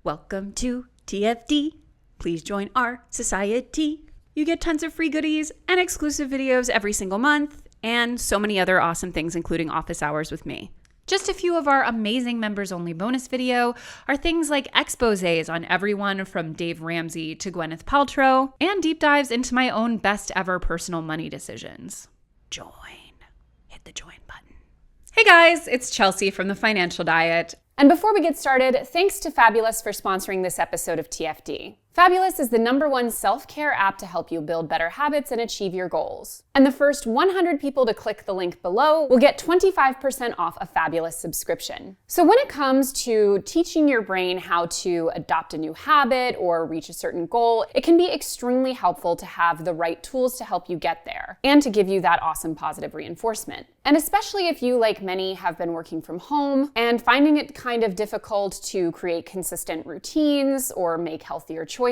Welcome to TFD. Please join our society. You get tons of free goodies and exclusive videos every single month, and so many other awesome things, including office hours with me. Just a few of our amazing members-only bonus video are things like exposés on everyone from Dave Ramsey to Gwyneth Paltrow, and deep dives into my own best ever personal money decisions. Join. Hit the join button. Hey guys, it's Chelsea from The Financial Diet. And before we get started, thanks to Fabulous for sponsoring this episode of TFD. Fabulous is the #1 self-care app to help you build better habits and achieve your goals. And the first 100 people to click the link below will get 25% off a Fabulous subscription. So when it comes to teaching your brain how to adopt a new habit or reach a certain goal, it can be extremely helpful to have the right tools to help you get there and to give you that awesome positive reinforcement. And especially if you, like many, have been working from home and finding it kind of difficult to create consistent routines or make healthier choices,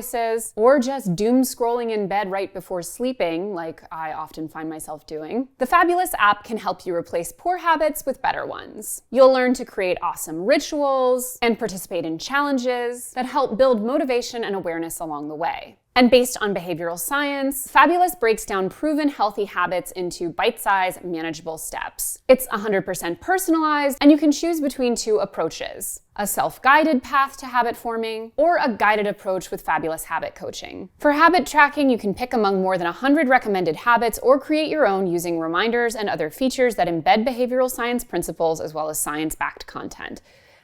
or just doom scrolling in bed right before sleeping, like I often find myself doing, the Fabulous app can help you replace poor habits with better ones. You'll learn to create awesome rituals and participate in challenges that help build motivation and awareness along the way. And based on behavioral science, Fabulous breaks down proven healthy habits into bite-sized, manageable steps. It's 100% personalized, and you can choose between two approaches: a self-guided path to habit forming, or a guided approach with Fabulous habit coaching. For habit tracking, you can pick among more than 100 recommended habits or create your own using reminders and other features that embed behavioral science principles as well as science-backed content.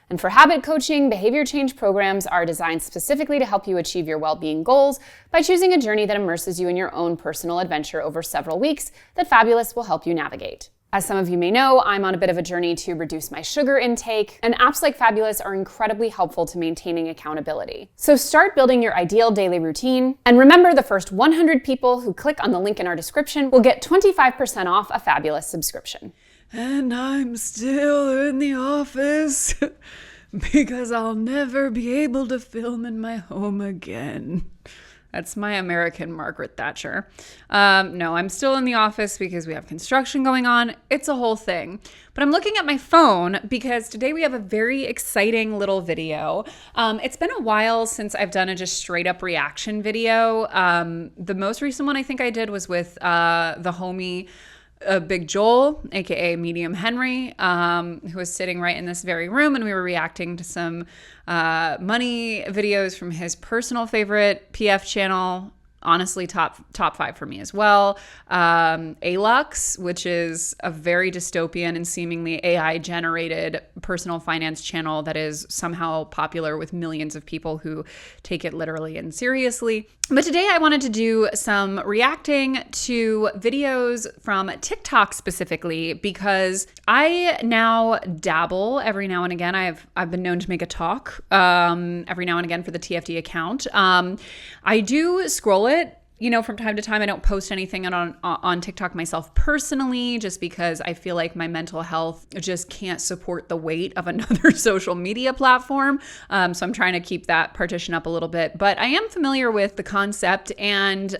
And for habit coaching, behavior change programs are designed specifically to help you achieve your well-being goals by choosing a journey that immerses you in your own personal adventure over several weeks that Fabulous will help you navigate. As some of you may know, I'm on a bit of a journey to reduce my sugar intake, and apps like Fabulous are incredibly helpful to maintaining accountability. So start building your ideal daily routine, and remember, the first 100 people who click on the link in our description will get 25% off a Fabulous subscription. And I'm still in the office because I'll never be able to film in my home again. That's my American Margaret Thatcher. No, I'm still in the office because we have construction going on. It's a whole thing. But I'm looking at my phone because today we have a very exciting little video. It's been a while since I've done a just straight up reaction video. The most recent one I think I did was with the homie Big Joel, aka Medium Henry, who was sitting right in this very room, and we were reacting to some money videos from his personal favorite PF channel. Honestly, top 5 for me as well. Alux, which is a very dystopian and seemingly AI-generated personal finance channel that is somehow popular with millions of people who take it literally and seriously. But today I wanted to do some reacting to videos from TikTok specifically because I now dabble every now and again. I've been known to make a talk every now and again for the TFD account. I do scroll it, from time to time. I don't post anything on TikTok myself personally, just because I feel like my mental health just can't support the weight of another social media platform. So I'm trying to keep that partition up a little bit. But I am familiar with the concept and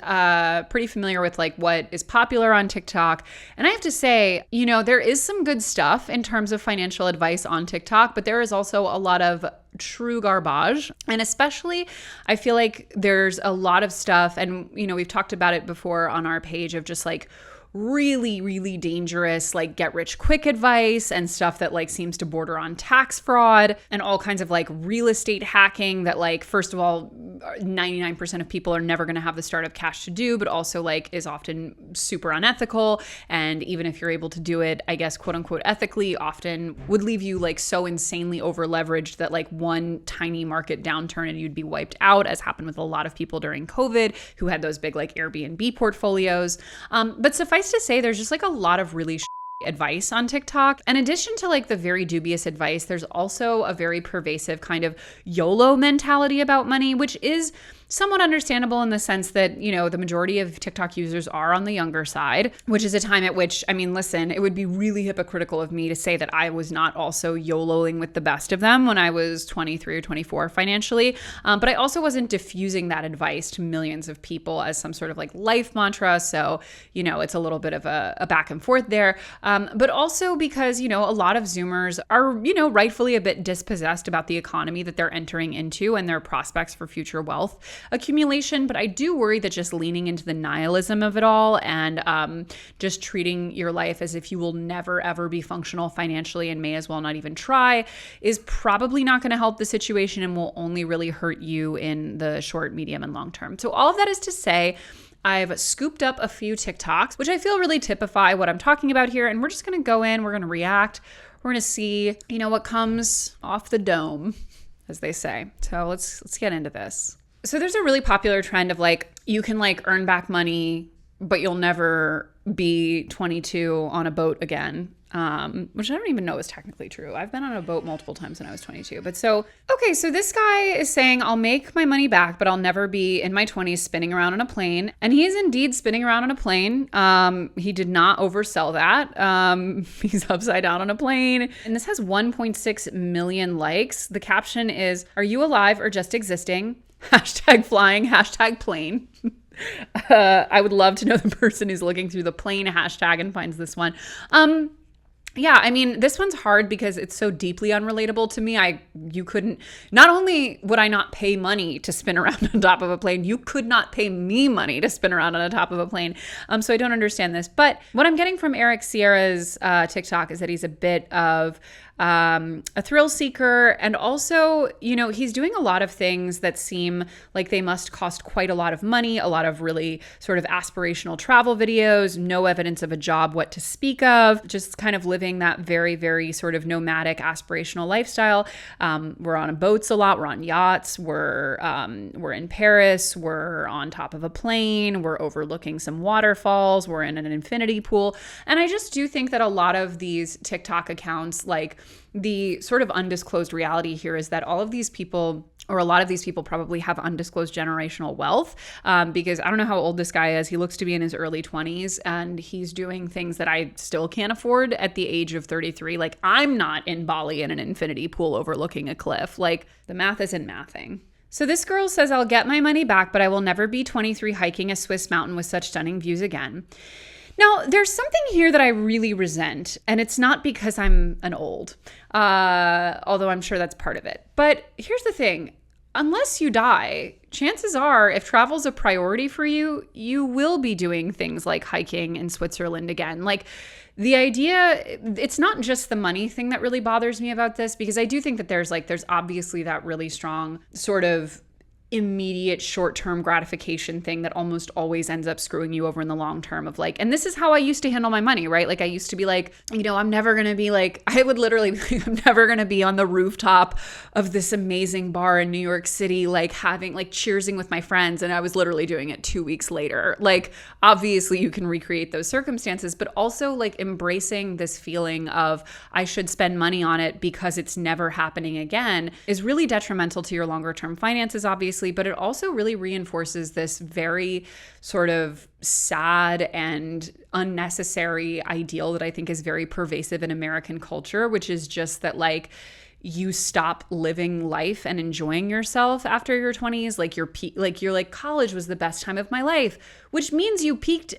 pretty familiar with like what is popular on TikTok. And I have to say, there is some good stuff in terms of financial advice on TikTok, but there is also a lot of true garbage. And especially, I feel like there's a lot of stuff, and we've talked about it before on our page, of just like really, really dangerous, like get rich quick advice and stuff that like seems to border on tax fraud and all kinds of like real estate hacking that like, first of all, 99% of people are never going to have the startup cash to do, but also like is often super unethical. And even if you're able to do it, I guess, quote unquote, ethically, often would leave you like so insanely over leveraged that like one tiny market downturn and you'd be wiped out, as happened with a lot of people during COVID who had those big like Airbnb portfolios. But suffice to say, there's just like a lot of really advice on TikTok. In addition to like the very dubious advice, there's also a very pervasive kind of YOLO mentality about money, which is somewhat understandable in the sense that, the majority of TikTok users are on the younger side, which is a time at which, listen, it would be really hypocritical of me to say that I was not also YOLOing with the best of them when I was 23 or 24 financially. But I also wasn't diffusing that advice to millions of people as some sort of like life mantra. So, it's a little bit of a back and forth there. but also because, a lot of Zoomers are, rightfully a bit dispossessed about the economy that they're entering into and their prospects for future wealth accumulation. But I do worry that just leaning into the nihilism of it all and just treating your life as if you will never, ever be functional financially and may as well not even try is probably not going to help the situation and will only really hurt you in the short, medium, and long term. So all of that is to say, I've scooped up a few TikToks, which I feel really typify what I'm talking about here. And we're just going to go in, we're going to react. We're going to see, what comes off the dome, as they say. So let's get into this. So there's a really popular trend of you can earn back money, but you'll never be 22 on a boat again. Which I don't even know is technically true. I've been on a boat multiple times when I was 22. But so this guy is saying, I'll make my money back, but I'll never be in my 20s spinning around on a plane. And he is indeed spinning around on a plane. He did not oversell that. He's upside down on a plane. And this has 1.6 million likes. The caption is, "Are you alive or just existing? Hashtag flying, hashtag plane." I would love to know the person who's looking through the plane hashtag and finds this one. Yeah, I mean, this one's hard because it's so deeply unrelatable to me. Not only would I not pay money to spin around on top of a plane, you could not pay me money to spin around on the top of a plane. So I don't understand this. But what I'm getting from Eric Sierra's TikTok is that he's a bit of a thrill seeker. And also, he's doing a lot of things that seem like they must cost quite a lot of money, a lot of really sort of aspirational travel videos, no evidence of a job what to speak of, just kind of living that very, very sort of nomadic aspirational lifestyle. We're on boats a lot. We're on yachts. We're in Paris. We're on top of a plane. We're overlooking some waterfalls. We're in an infinity pool. And I just do think that a lot of these TikTok accounts, the sort of undisclosed reality here is that all of these people, or a lot of these people, probably have undisclosed generational wealth, because I don't know how old this guy is. He looks to be in his early 20s and he's doing things that I still can't afford at the age of 33. I'm not in Bali in an infinity pool overlooking a cliff. The math isn't mathing. So this girl says, "I'll get my money back, but I will never be 23 hiking a Swiss mountain with such stunning views again." Now, there's something here that I really resent, and it's not because I'm an old, although I'm sure that's part of it. But here's the thing. Unless you die, chances are, if travel's a priority for you, you will be doing things like hiking in Switzerland again. The idea, it's not just the money thing that really bothers me about this, because I do think that there's obviously that really strong sort of immediate short-term gratification thing that almost always ends up screwing you over in the long term of and this is how I used to handle my money, right? I used to be I'm never going to be I would literally be I'm never going to be on the rooftop of this amazing bar in New York City, having cheersing with my friends. And I was literally doing it 2 weeks later. Obviously you can recreate those circumstances, but also embracing this feeling of I should spend money on it because it's never happening again is really detrimental to your longer term finances, obviously. But it also really reinforces this very sort of sad and unnecessary ideal that I think is very pervasive in American culture, which is just that you stop living life and enjoying yourself after your 20s. You're college was the best time of my life, which means you peaked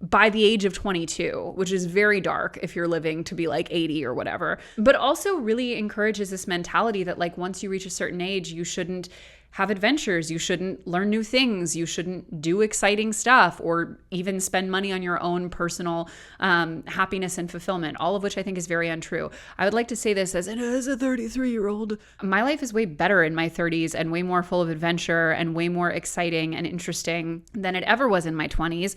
by the age of 22, which is very dark if you're living to be 80 or whatever, but also really encourages this mentality that once you reach a certain age, you shouldn't have adventures, you shouldn't learn new things, you shouldn't do exciting stuff, or even spend money on your own personal happiness and fulfillment, all of which I think is very untrue. I would like to say this as a 33-year-old. My life is way better in my 30s and way more full of adventure and way more exciting and interesting than it ever was in my 20s.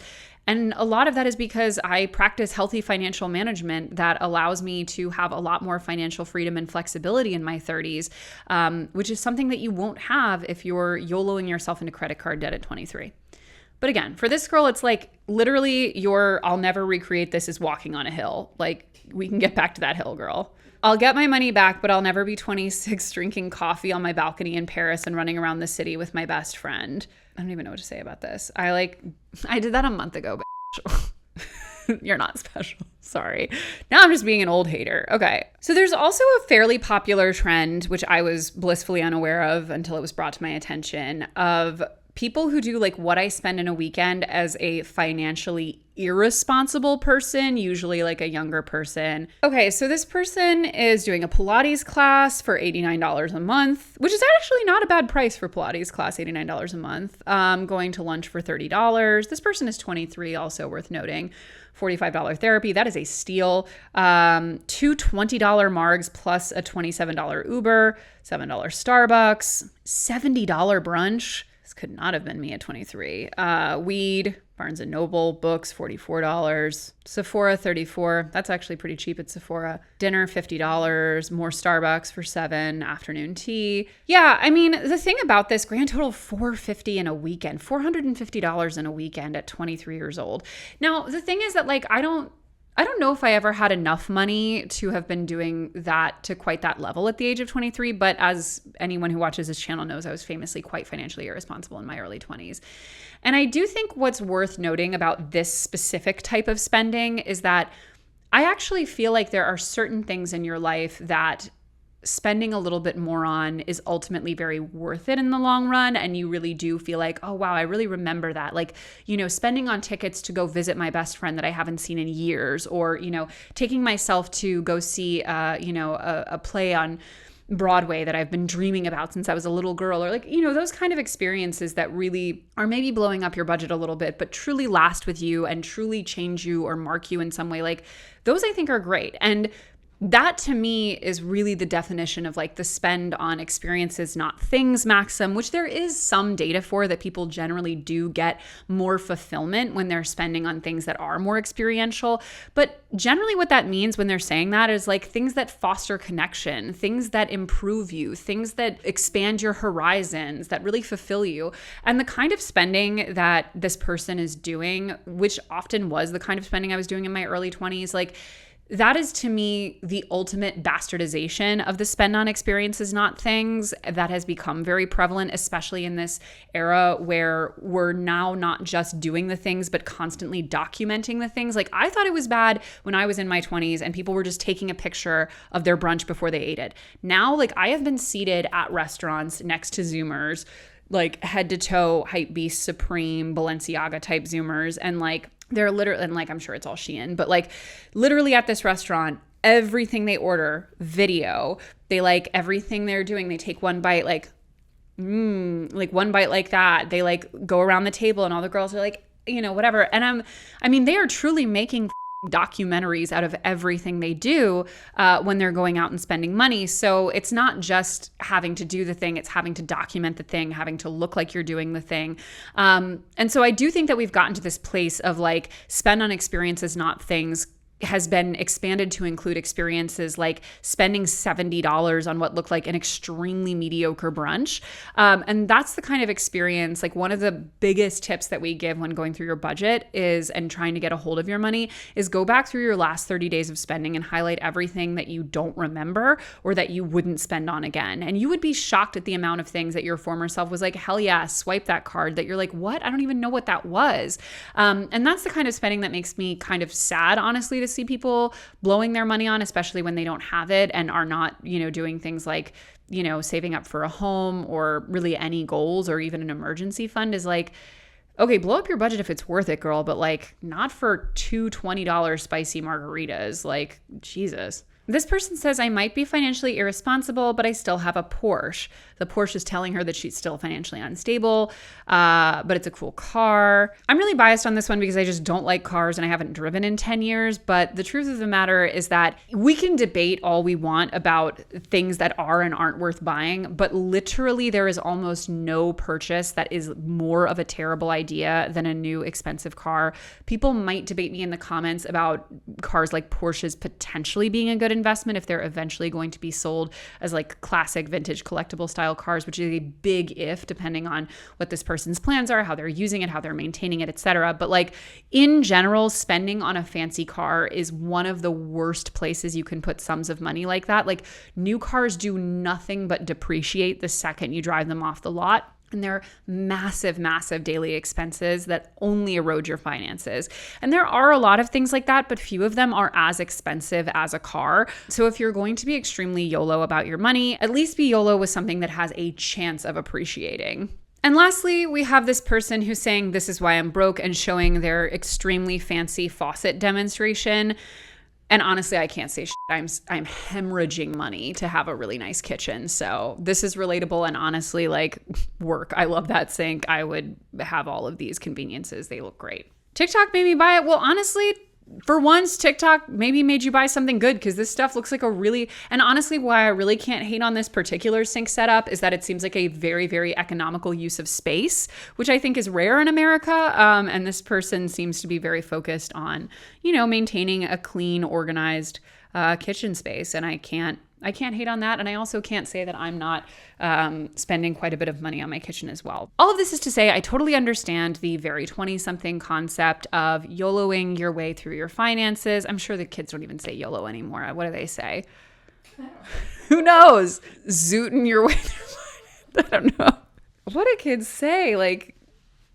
And a lot of that is because I practice healthy financial management that allows me to have a lot more financial freedom and flexibility in my 30s, which is something that you won't have if you're YOLOing yourself into credit card debt at 23. But again, for this girl, it's literally I'll never recreate this as walking on a hill. We can get back to that hill, girl. I'll get my money back, but I'll never be 26 drinking coffee on my balcony in Paris and running around the city with my best friend. I don't even know what to say about this. I did that a month ago, but you're not special. Sorry. Now I'm just being an old hater. Okay. So there's also a fairly popular trend, which I was blissfully unaware of until it was brought to my attention, of people who do like what I spend in a weekend as a financially irresponsible person, usually like a younger person. Okay, so this person is doing a Pilates class for $89 a month, which is actually not a bad price for Pilates class, $89 a month. Going to lunch for $30. This person is 23, also worth noting. $45 therapy, that is a steal. Two $20 margs plus a $27 Uber, $7 Starbucks, $70 brunch. This could not have been me at 23. Weed, Barnes & Noble, books, $44. Sephora, $34. That's actually pretty cheap at Sephora. Dinner, $50. More Starbucks for $7. Afternoon tea. Yeah, I mean, the thing about this, grand total $450 in a weekend. $450 in a weekend at 23 years old. Now, the thing is that like, I don't know if I ever had enough money to have been doing that to quite that level at the age of 23, but as anyone who watches this channel knows, I was famously quite financially irresponsible in my early 20s. And I do think what's worth noting about this specific type of spending is that I actually feel like there are certain things in your life that spending a little bit more on is ultimately very worth it in the long run. And you really do feel like, oh, wow, I really remember that. Like, you know, spending on tickets to go visit my best friend that I haven't seen in years, or, you know, taking myself to go see, a play on Broadway that I've been dreaming about since I was a little girl, or like, you know, those kind of experiences that really are maybe blowing up your budget a little bit, but truly last with you and truly change you or mark you in some way. Like those I think are great. And that to me is really the definition of like the spend on experiences, not things maxim, which there is some data for that people generally do get more fulfillment when they're spending on things that are more experiential. But generally what that means when they're saying that is like things that foster connection, things that improve you, things that expand your horizons, that really fulfill you. And the kind of spending that this person is doing, which often was the kind of spending I was doing in my early 20s, like that is to me the ultimate bastardization of the spend on experiences, not things, that has become very prevalent, especially in this era where we're now not just doing the things, but constantly documenting the things. Like I thought it was bad when I was in my 20s and people were just taking a picture of their brunch before they ate it. Now, like I have been seated at restaurants next to Zoomers, like head to toe, Hypebeast, Supreme, Balenciaga type Zoomers, and like they're literally, and like I'm sure it's all Shein, but like literally at this restaurant, everything they order, video. They like everything they're doing. They take one bite, like one bite like that. They like go around the table and all the girls are like, you know, whatever. And I mean, they are truly making documentaries out of everything they do when they're going out and spending money. So it's not just having to do the thing, it's having to document the thing, having to look like you're doing the thing. And so I do think that we've gotten to this place of like spend on experiences, not things, has been expanded to include experiences like spending $70 on what looked like an extremely mediocre brunch. And that's the kind of experience, like one of the biggest tips that we give when going through your budget is, and trying to get a hold of your money, is go back through your last 30 days of spending and highlight everything that you don't remember or that you wouldn't spend on again. And you would be shocked at the amount of things that your former self was like, hell yeah, swipe that card, that you're like, what? I don't even know what that was. And that's the kind of spending that makes me kind of sad, honestly, to see people blowing their money on, especially when they don't have it and are not, you know, doing things like, you know, saving up for a home or really any goals or even an emergency fund. Is like, okay, blow up your budget if it's worth it, girl, but like not for two $20 spicy margaritas. Like, Jesus. This person says, I might be financially irresponsible, but I still have a Porsche. The Porsche is telling her that she's still financially unstable, but it's a cool car. I'm really biased on this one because I just don't like cars and I haven't driven in 10 years. But the truth of the matter is that we can debate all we want about things that are and aren't worth buying, but literally there is almost no purchase that is more of a terrible idea than a new expensive car. People might debate me in the comments about cars like Porsches potentially being a good investment if they're eventually going to be sold as like classic vintage collectible style cars, which is a big if, depending on what this person's plans are, how they're using it, how they're maintaining it, etc. But like in general, spending on a fancy car is one of the worst places you can put sums of money like that. Like new cars do nothing but depreciate the second you drive them off the lot. And they're massive, massive daily expenses that only erode your finances. And there are a lot of things like that, but few of them are as expensive as a car. So if you're going to be extremely YOLO about your money, at least be YOLO with something that has a chance of appreciating. And lastly, we have this person who's saying, this is why I'm broke, and showing their extremely fancy faucet demonstration. And honestly, I can't say shit. I'm hemorrhaging money to have a really nice kitchen. So this is relatable, and honestly, like, work. I love that sink. I would have all of these conveniences. They look great. TikTok made me buy it. Well, honestly, for once, TikTok maybe made you buy something good, because this stuff looks like a really, and honestly, why I really can't hate on this particular sink setup is that it seems like a very, very economical use of space, which I think is rare in America. And this person seems to be very focused on, maintaining a clean, organized kitchen space. And I can't hate on that. And I also can't say that I'm not spending quite a bit of money on my kitchen as well. All of this is to say, I totally understand the very 20-something concept of YOLOing your way through your finances. I'm sure the kids don't even say YOLO anymore. What do they say? Who knows? Zooting your way through finance. I don't know. What do kids say? Like,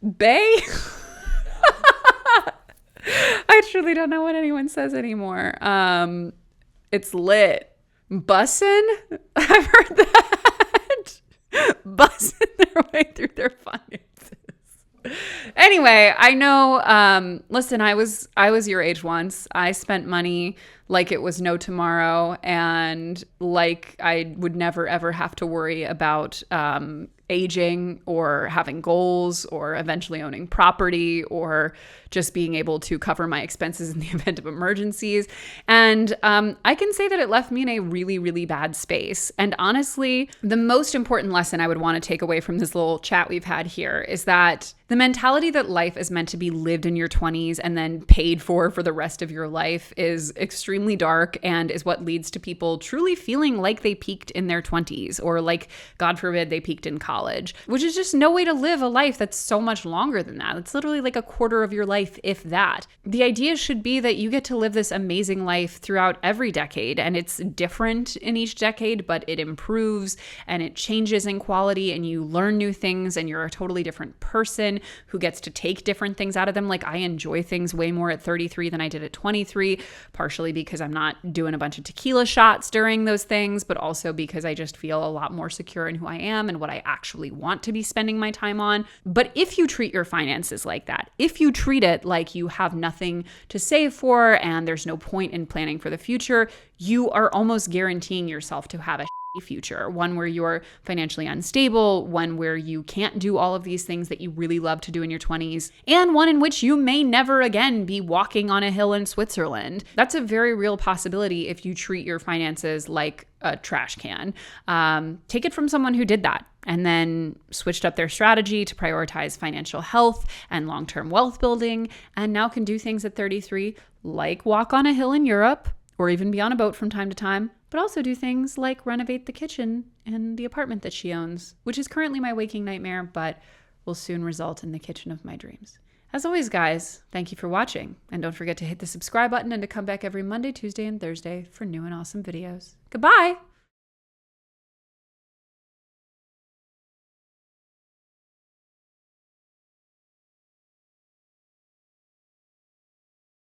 bae? I truly don't know what anyone says anymore. It's lit. Bussin'? I've heard that. Bussin' their way through their finances. Anyway, I know, listen, I was your age once. I spent money like it was no tomorrow, and like I would never, ever have to worry about aging or having goals or eventually owning property or just being able to cover my expenses in the event of emergencies. And I can say that it left me in a really, really bad space. And honestly, the most important lesson I would want to take away from this little chat we've had here is that the mentality that life is meant to be lived in your 20s and then paid for the rest of your life is extremely dark, and is what leads to people truly feeling like they peaked in their 20s, or like, God forbid, they peaked in college, which is just no way to live a life that's so much longer than that. It's literally like a quarter of your life, if that. The idea should be that you get to live this amazing life throughout every decade, and it's different in each decade, but it improves and it changes in quality, and you learn new things, and you're a totally different person who gets to take different things out of them. Like, I enjoy things way more at 33 than I did at 23, partially because I'm not doing a bunch of tequila shots during those things, but also because I just feel a lot more secure in who I am and what I actually want to be spending my time on. But if you treat your finances like that, if you treat it like you have nothing to save for and there's no point in planning for the future, you are almost guaranteeing yourself to have a future, one where you're financially unstable, one where you can't do all of these things that you really love to do in your 20s, and one in which you may never again be walking on a hill in Switzerland. That's a very real possibility if you treat your finances like a trash can. Take it from someone who did that and then switched up their strategy to prioritize financial health and long-term wealth building, and now can do things at 33 like walk on a hill in Europe, or even be on a boat from time to time, but also do things like renovate the kitchen in the apartment that she owns, which is currently my waking nightmare, but will soon result in the kitchen of my dreams. As always, guys, thank you for watching. And don't forget to hit the subscribe button and to come back every Monday, Tuesday, and Thursday for new and awesome videos. Goodbye!